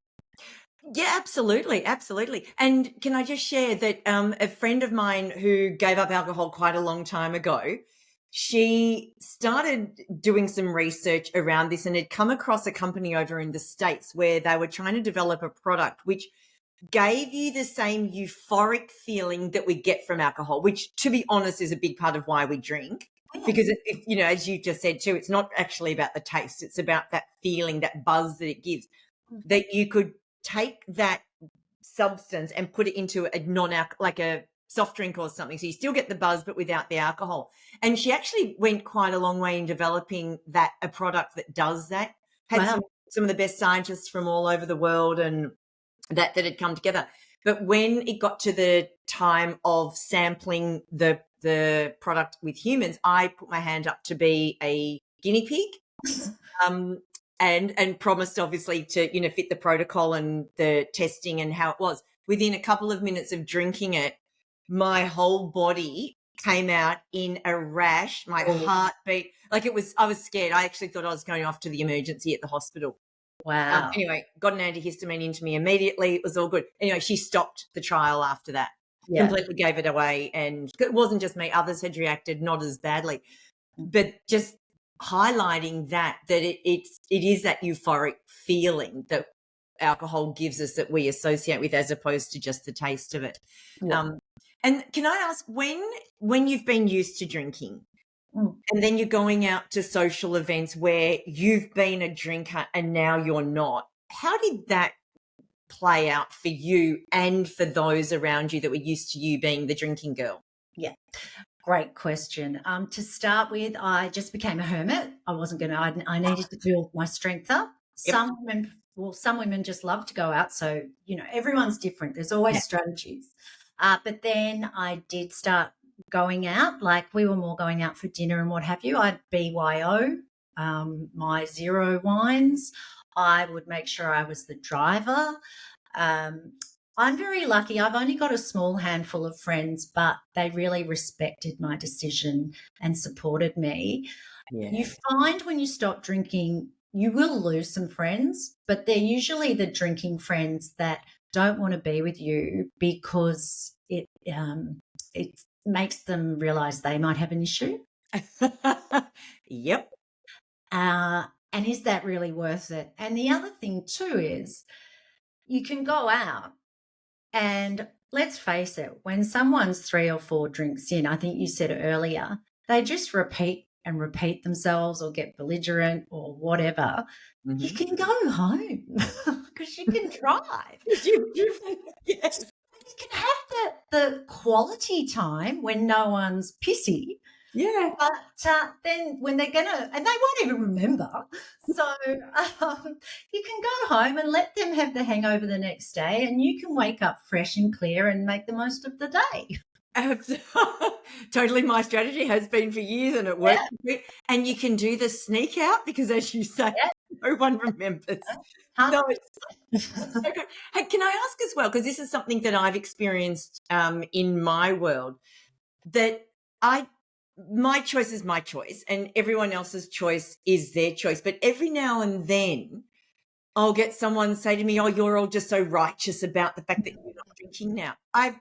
Yeah, absolutely, absolutely. And can I just share that a friend of mine who gave up alcohol quite a long time ago, she started doing some research around this and had come across a company over in the States where they were trying to develop a product which gave you the same euphoric feeling that we get from alcohol, which, to be honest, is a big part of why we drink. Yeah. Because, as you just said too, it's not actually about the taste. It's about that feeling, that buzz that it gives, that you could take that substance and put it into a like a soft drink or something. So you still get the buzz, but without the alcohol. And she actually went quite a long way in developing a product that does that. Had Wow. some of the best scientists from all over the world and that had come together. But when it got to the time of sampling the product with humans, I put my hand up to be a guinea pig. And promised obviously to, fit the protocol and the testing and how it was. Within a couple of minutes of drinking it, my whole body came out in a rash. My Oh, heartbeat, like I was scared. I actually thought I was going off to the emergency at the hospital. wow. Anyway, got an antihistamine into me immediately. It was all good. Anyway, she stopped the trial after that, Yeah. completely gave it away. And it wasn't just me, others had reacted not as badly. But just highlighting that it is that euphoric feeling that alcohol gives us that we associate with, as opposed to just the taste of it. Yeah. And can I ask, when you've been used to drinking, Mm. and then you're going out to social events where you've been a drinker and now you're not, how did that play out for you and for those around you that were used to you being the drinking girl? Yeah. Great question. To start with, I just became a hermit. I wasn't going to, I needed to build my strength up. Yep. Some women just love to go out. So, everyone's different. There's always Yeah. strategies. But then I did start going out, like we were more going out for dinner and what have you. I'd BYO, my zero wines. I would make sure I was the driver. I'm very lucky. I've only got a small handful of friends, but they really respected my decision and supported me. You Yeah. find when you stop drinking, you will lose some friends, but they're usually the drinking friends that don't want to be with you because it makes them realize they might have an issue. Yep. And is that really worth it? And the other thing too is you can go out. And let's face it, when someone's 3 or 4 drinks in, I think you said it earlier, they just repeat and repeat themselves or get belligerent or whatever. You can go home because you can drive. Yes. You can have the quality time when no one's pissy. Yeah. But then when they're and they won't even remember. So you can go home and let them have the hangover the next day, and you can wake up fresh and clear and make the most of the day. Totally, my strategy has been for years, and it works. And you can do the sneak out because, as you say, no one remembers. No, it's so good. Hey, can I ask as well, because this is something that I've experienced in my world, that my choice is my choice and everyone else's choice is their choice. But every now and then I'll get someone say to me, "Oh, you're all just so righteous about the fact that you're not drinking now." I've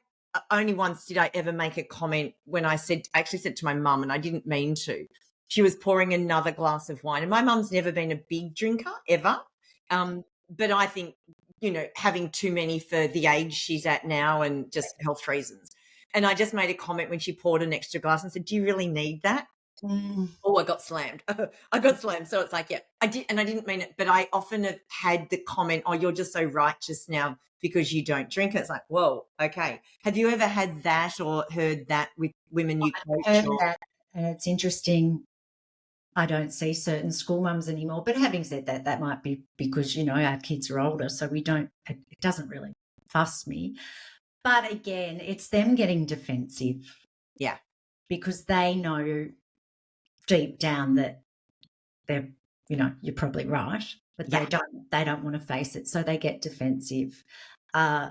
only once did I ever make a comment when I actually said to my mum, and I didn't mean to. She was pouring another glass of wine, and my mum's never been a big drinker ever. But I think, having too many for the age she's at now and just health reasons. And I just made a comment when she poured an extra glass and said, "Do you really need that?" Oh, I got slammed. I got slammed. So it's like, yeah, I did. And I didn't mean it, but I often have had the comment, "Oh, you're just so righteous now because you don't drink." It's like, whoa, okay. Have you ever had that or heard that with women you coach? Heard that, and it's interesting. I don't see certain school mums anymore. But having said that, that might be because, our kids are older, so it doesn't really fuss me. But again, it's them getting defensive. Yeah. Because they know deep down that they're, you're probably right, but they don't want to face it. So they get defensive.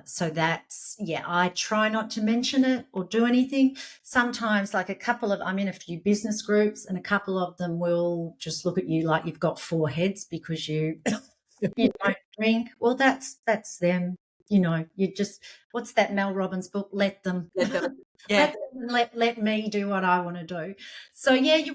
So that's, I try not to mention it or do anything. Sometimes I'm in a few business groups and a couple of them will just look at you like you've got 4 heads because you don't drink. Well, that's them. You just, what's that Mel Robbins book? Let them. Yeah. Let me do what I want to do. So you're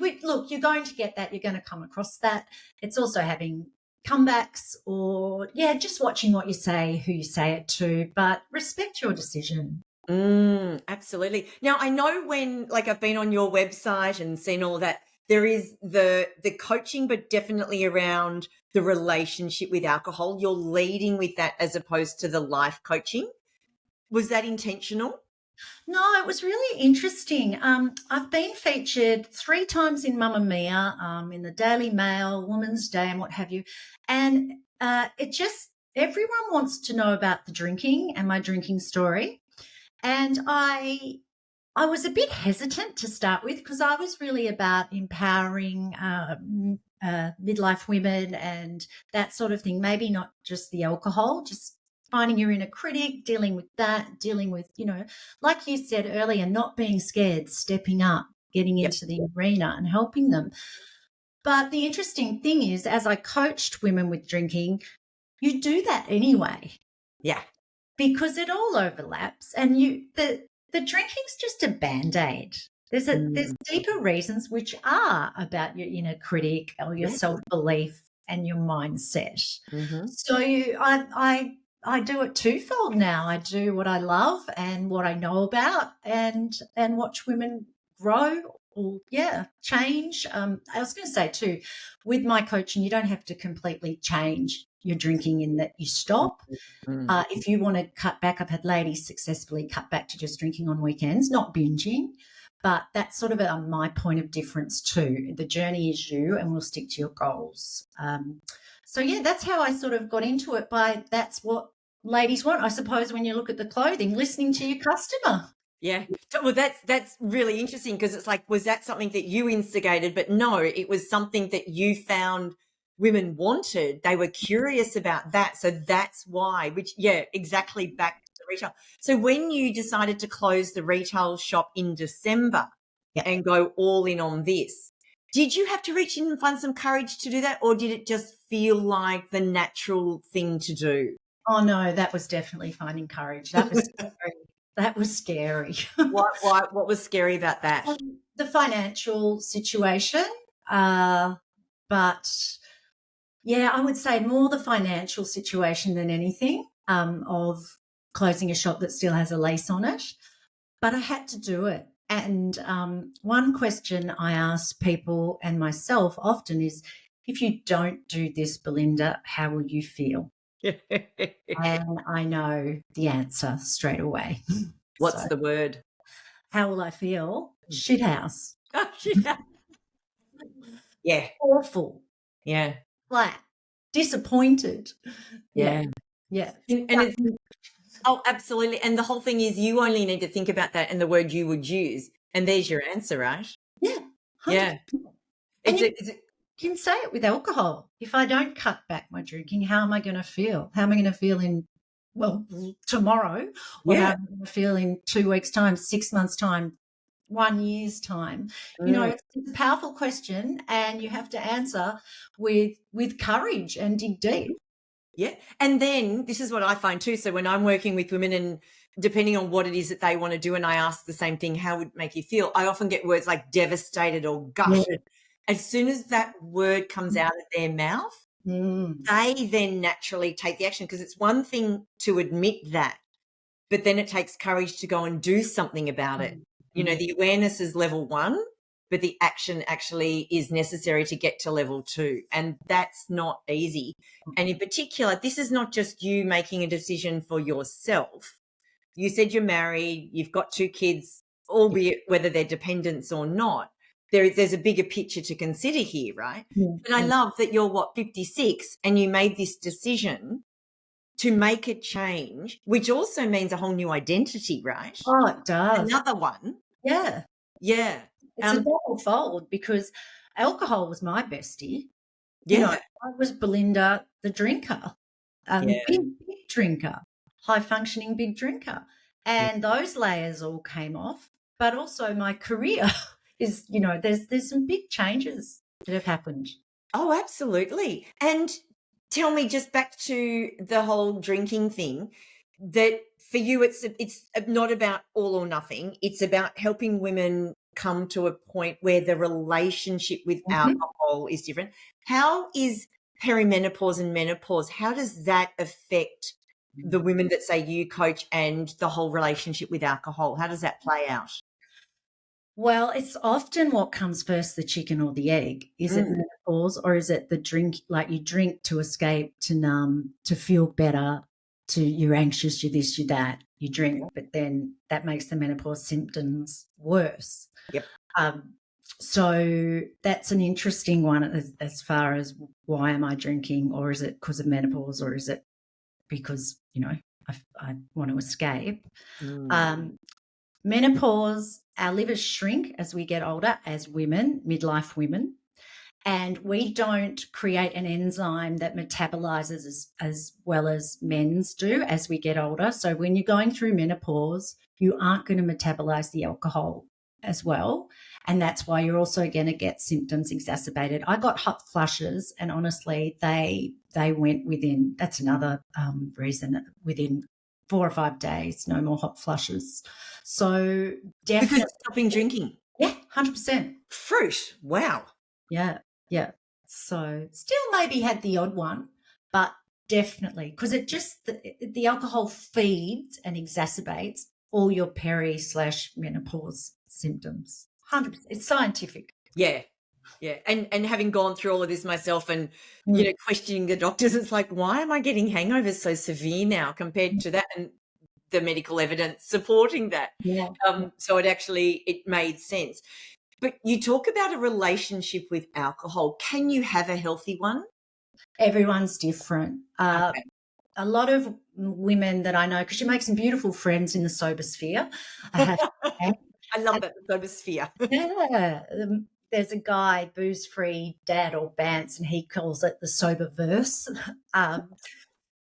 going to get that. You're going to come across that. It's also having comebacks or just watching what you say, who you say it to, but respect your decision. Absolutely. Now I know when, I've been on your website and seen all that, there is the coaching, but definitely around the relationship with alcohol. You're leading with that as opposed to the life coaching. Was that intentional? No, it was really interesting. I've been featured 3 times in Mamma Mia, in the Daily Mail, Woman's Day, and what have you. And everyone wants to know about the drinking and my drinking story. And I was a bit hesitant to start with because I was really about empowering midlife women and that sort of thing. Maybe not just the alcohol, just finding your inner critic, dealing with that, dealing with, like you said earlier, not being scared, stepping up, getting Yep. into the arena and helping them. But the interesting thing is, as I coached women with drinking, you do that anyway Yeah. because it all overlaps, and the drinking's just a band-aid. There's deeper reasons which are about your inner critic or your Yeah. self-belief and your mindset. Mm-hmm. So I do it twofold now. I do what I love and what I know about, and watch women grow or change. I was going to say too, with my coaching, you don't have to completely change your drinking in that you stop. Mm-hmm. If you want to cut back, I've had ladies successfully cut back to just drinking on weekends, not binging. But that's sort of my point of difference too. The journey is you, and we'll stick to your goals. So that's how I sort of got into it. That's what ladies want, I suppose, when you look at the clothing, listening to your customer. Yeah. Well, that's really interesting, because it's like, was that something that you instigated? But no, it was something that you found women wanted. They were curious about that. So that's why, exactly, back to retail. So when you decided to close the retail shop in December and go all in on this, did you have to reach in and find some courage to do that? Or did it just feel like the natural thing to do? Oh, no, that was definitely finding courage. That was scary. That was scary. What was scary about that? The financial situation. But I would say more the financial situation than anything, of closing a shop that still has a lease on it. But I had to do it. And one question I ask people and myself often is, if you don't do this, Belinda, how will you feel? And I know the answer straight away. What's So, the word? how will I feel? Shithouse. Oh, shit. Yeah. Awful. Yeah. Flat. Disappointed. Yeah. Yeah. And it's, absolutely. And the whole thing is, you only need to think about that and the word you would use, and there's your answer, right? Yeah. 100%. Yeah. And you can say it with alcohol. If I don't cut back my drinking, how am I going to feel? How am I going to feel in, tomorrow? Or how am I going to feel in 2 weeks' time, 6 months' time, 1 year's time? It's a powerful question, and you have to answer with courage and dig deep. Yeah. And then this is what I find too. So when I'm working with women, and depending on what it is that they want to do, and I ask the same thing, how would it make you feel? I often get words like devastated or gutted. Yeah. As soon as that word comes out of their mouth, they then naturally take the action, because it's one thing to admit that, but then it takes courage to go and do something about it. The awareness is level 1, but the action actually is necessary to get to level 2. And that's not easy. And in particular, this is not just you making a decision for yourself. You said you're married, you've got 2 kids, albeit whether they're dependents or not. There's a bigger picture to consider here, right? And I love that you're 56, and you made this decision to make a change, which also means a whole new identity, right? Oh, it does. Another one. Yeah. Yeah. It's a double fold, because alcohol was my bestie. Yeah. I was Belinda, the drinker, big drinker, high functioning big drinker. And those layers all came off. But also my career is, there's some big changes that have happened. Oh, absolutely. And tell me, just back to the whole drinking thing, that for you, it's not about all or nothing. It's about helping women come to a point where the relationship with alcohol is different. How is perimenopause and menopause, how does that affect the women that say you coach, and the whole relationship with alcohol? How does that play out? Well, it's often what comes first, the chicken or the egg. Is it menopause, or is it the drink, like you drink to escape, to numb, to feel better, you're anxious, you're this, you're that, you drink, but then that makes the menopause symptoms worse. Yep. So that's an interesting one, as far as, why am I drinking, or is it because of menopause, or is it because, I want to escape? Menopause, our livers shrink as we get older, as women, midlife women, and we don't create an enzyme that metabolizes as well as men's do as we get older. So when you're going through menopause, you aren't going to metabolize the alcohol as well. And that's why you're also going to get symptoms exacerbated. I got hot flushes, and honestly, they went within, that's another reason, within 4 or 5 days, no more hot flushes. So Because definitely. of stopping drinking. Yeah, 100%. Fruit. Wow. Yeah, yeah. So still maybe had the odd one, but definitely, because it just, the alcohol feeds and exacerbates all your peri/menopause symptoms. 100%. It's scientific. Yeah. Yeah. And having gone through all of this myself and, Mm. questioning the doctors, it's like, why am I getting hangovers so severe now compared to that? And the medical evidence supporting that. Yeah. So it made sense. But you talk about a relationship with alcohol. Can you have a healthy one? Everyone's different. Okay. A lot of women that I know, because you make some beautiful friends in the sober sphere, I have to say. I love that, the sobersphere. Yeah. There's a guy, Booze Free Dad or Bance, and he calls it the sober verse.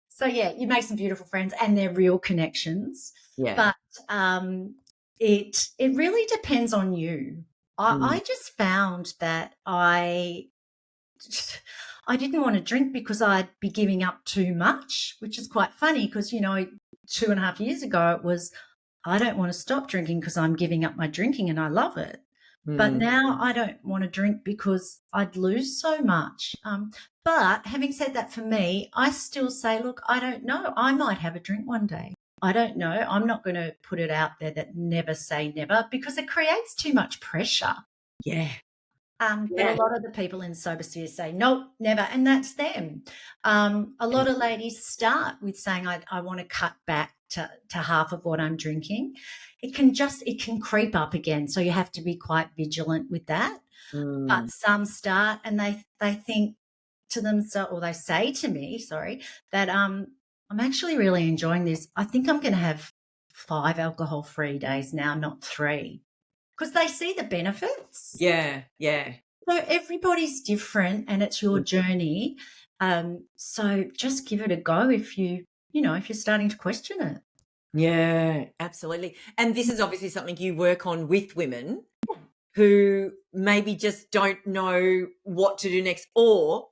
So, yeah, you make some beautiful friends and they're real connections. Yeah. But it really depends on you. I just found that I didn't want to drink because I'd be giving up too much, which is quite funny because, 2.5 years ago it was, I don't want to stop drinking because I'm giving up my drinking and I love it. But now I don't want to drink because I'd lose so much. But having said that, for me, I still say, look, I don't know. I might have a drink one day. I don't know. I'm not going to put it out there that never say never, because it creates too much pressure. Yeah. But a lot of the people in sober sphere say, nope, never, and that's them. A lot of ladies start with saying, I want to cut back to half of what I'm drinking. It can creep up again, so you have to be quite vigilant with that. But some start and they think to themselves, or they say to me, sorry, that I'm actually really enjoying this. I think I'm going to have 5 alcohol-free days now, not 3. Because they see the benefits. Yeah. Yeah. So everybody's different and it's your journey. So just give it a go if you're starting to question it. Yeah, absolutely. And this is obviously something you work on with women who maybe just don't know what to do next, or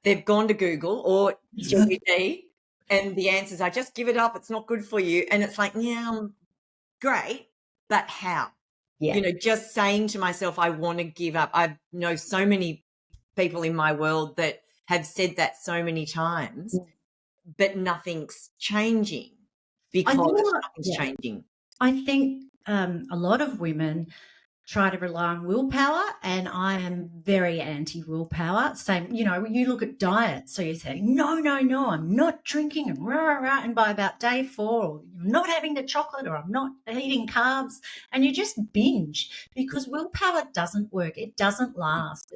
they've gone to Google or GPT and the answers are just give it up, it's not good for you. And it's like, yeah, great, but how? Yeah. Just saying to myself, I want to give up. I know so many people in my world that have said that so many times, but nothing's changing because nothing's changing. I think a lot of women try to rely on willpower, and I am very anti-willpower. Same, you look at diet, so you're saying, no, I'm not drinking, and rah, rah, and by about day 4, I'm not having the chocolate, or I'm not eating carbs, and you just binge because willpower doesn't work. It doesn't last.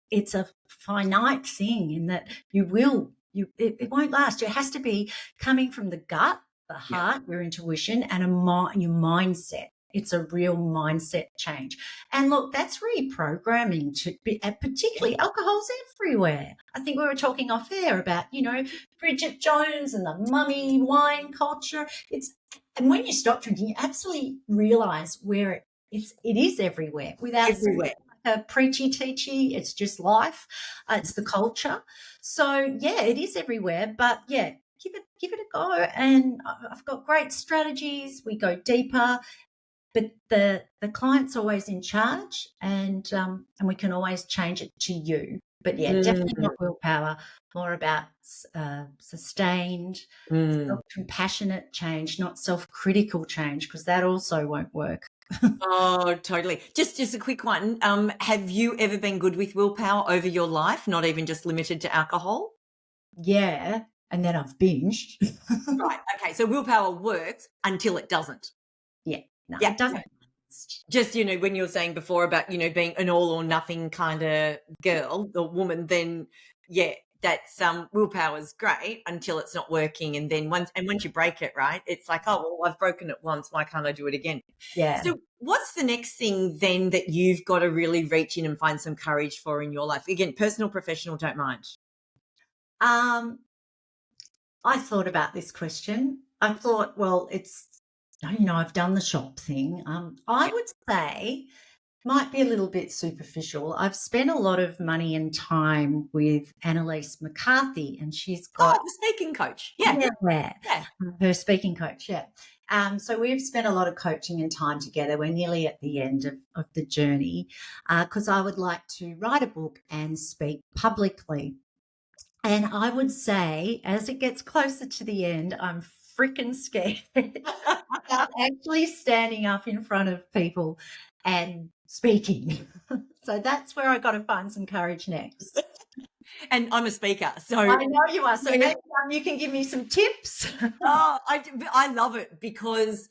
It's a finite thing in that it won't last. It has to be coming from the gut, the heart, your intuition, and your mindset. It's a real mindset change. And look, that's reprogramming to be, particularly alcohol's everywhere. I think we were talking off air about, Bridget Jones and the mummy wine culture. And when you stop drinking, you absolutely realize where it is everywhere without Everywhere. a preachy teachy. It's just life. It's the culture. So yeah, it is everywhere. But yeah, give it a go. And I've got great strategies. We go deeper. But the client's always in charge, and we can always change it to you. But yeah, definitely not willpower, more about sustained, self-compassionate change, not self-critical change, because that also won't work. Oh, totally. Just a quick one. Have you ever been good with willpower over your life, not even just limited to alcohol? Yeah, and then I've binged. Right. Okay. So willpower works until it doesn't. Yeah. No, Yeah. it doesn't. Just, when you were saying before about, being an all or nothing kind of girl or woman, then, yeah, that's willpower is great until it's not working, and then once you break it, right, it's like, oh well, I've broken it once, why can't I do it again? Yeah. So what's the next thing then that you've got to really reach in and find some courage for in your life? Again, personal, professional, don't mind. I thought about this question. I thought, well, I've done the shop thing. I would say might be a little bit superficial. I've spent a lot of money and time with Annalise McCarthy, and she's got The speaking coach. Yeah. her speaking coach. Yeah. So we've spent a lot of coaching and time together. We're nearly at the end of the journey because I would like to write a book and speak publicly. And I would say, as it gets closer to the end, I'm freaking scared about actually standing up in front of people and speaking. So that's where I got to find some courage next. And I'm a speaker, so I know you are. So maybe you can give me some tips. I love it, because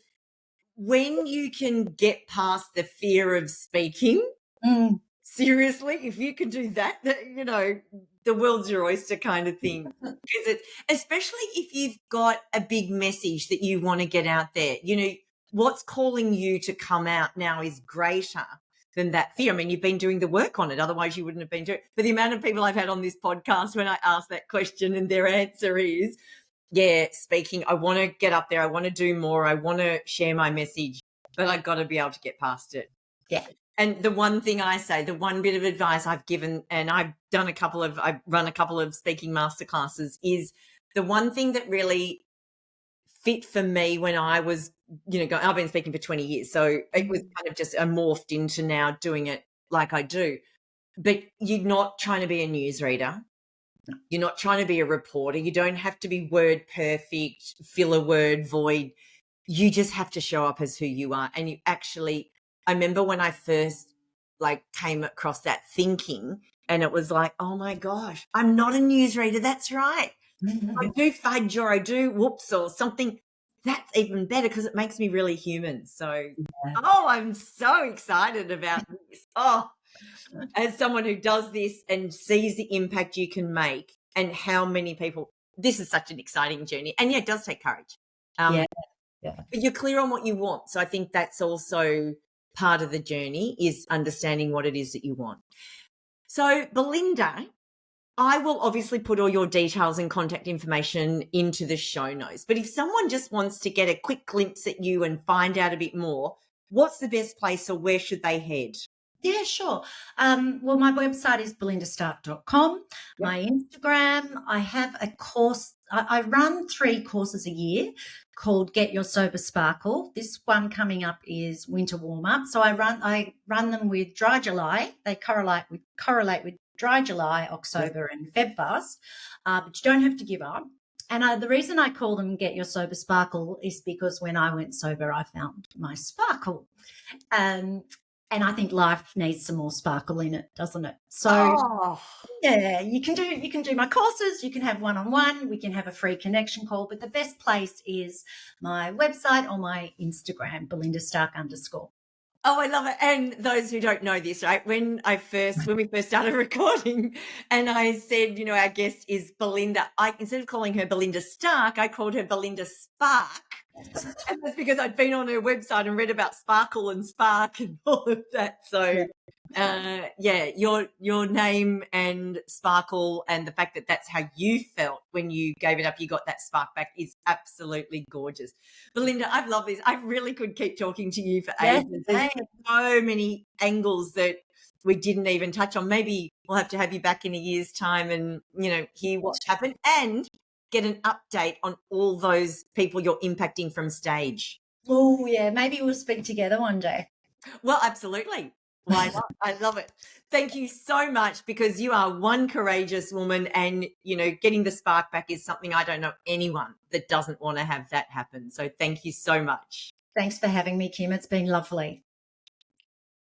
when you can get past the fear of speaking, seriously, if you can do that, the world's your oyster kind of thing. Because especially if you've got a big message that you want to get out there, what's calling you to come out now is greater than that fear. I mean, you've been doing the work on it, otherwise you wouldn't have been doing it. But the amount of people I've had on this podcast when I ask that question and their answer is, yeah, speaking, I want to get up there, I want to do more, I want to share my message, but I've got to be able to get past it. Yeah. And the one thing I say, the one bit of advice I've given, and I've run a couple of speaking masterclasses, is the one thing that really fit for me when I was, I've been speaking for 20 years. So it was kind of just morphed into now doing it like I do. But you're not trying to be a newsreader. You're not trying to be a reporter. You don't have to be word perfect, fill a word void. You just have to show up as who you are. And I remember when I first came across that thinking, and it was like, oh my gosh, I'm not a newsreader. That's right. I do fudge, or I do whoops or something. That's even better because it makes me really human. So, I'm so excited about this. As someone who does this and sees the impact you can make and how many people, this is such an exciting journey. And it does take courage. But you're clear on what you want. So I think that's also part of the journey, is understanding what it is that you want. So Belinda, I will obviously put all your details and contact information into the show notes. But if someone just wants to get a quick glimpse at you and find out a bit more, what's the best place, or where should they head? Yeah, sure. Well, my website is belindastark.com. Yep. My Instagram, I have a course. I run 3 courses a year called Get Your Sober Sparkle. This one coming up is Winter Warm Up. So I run them with Dry July. They correlate with Dry July, October, and Feb Fast, but you don't have to give up. And the reason I call them Get Your Sober Sparkle is because when I went sober, I found my sparkle. And I think life needs some more sparkle in it, doesn't it? So, yeah, you can do my courses. You can have one-on-one. We can have a free connection call. But the best place is my website or my Instagram, Belinda Stark _. Oh, I love it. And those who don't know this, right, when we first started recording, and I said, our guest is Belinda, instead of calling her Belinda Stark, I called her Belinda Spark. And that's because I'd been on her website and read about sparkle and spark and all of that. So, your name and sparkle, and the fact that that's how you felt when you gave it up, you got that spark back, is absolutely gorgeous. Belinda, I've loved this. I really could keep talking to you for ages. There's so many angles that we didn't even touch on. Maybe we'll have to have you back in a year's time and, hear what's happened and get an update on all those people you're impacting from stage. Oh, yeah. Maybe we'll speak together one day. Well, absolutely. Why not? I love it. Thank you so much, because you are one courageous woman, and, getting the spark back is something I don't know anyone that doesn't want to have that happen. So thank you so much. Thanks for having me, Kim. It's been lovely.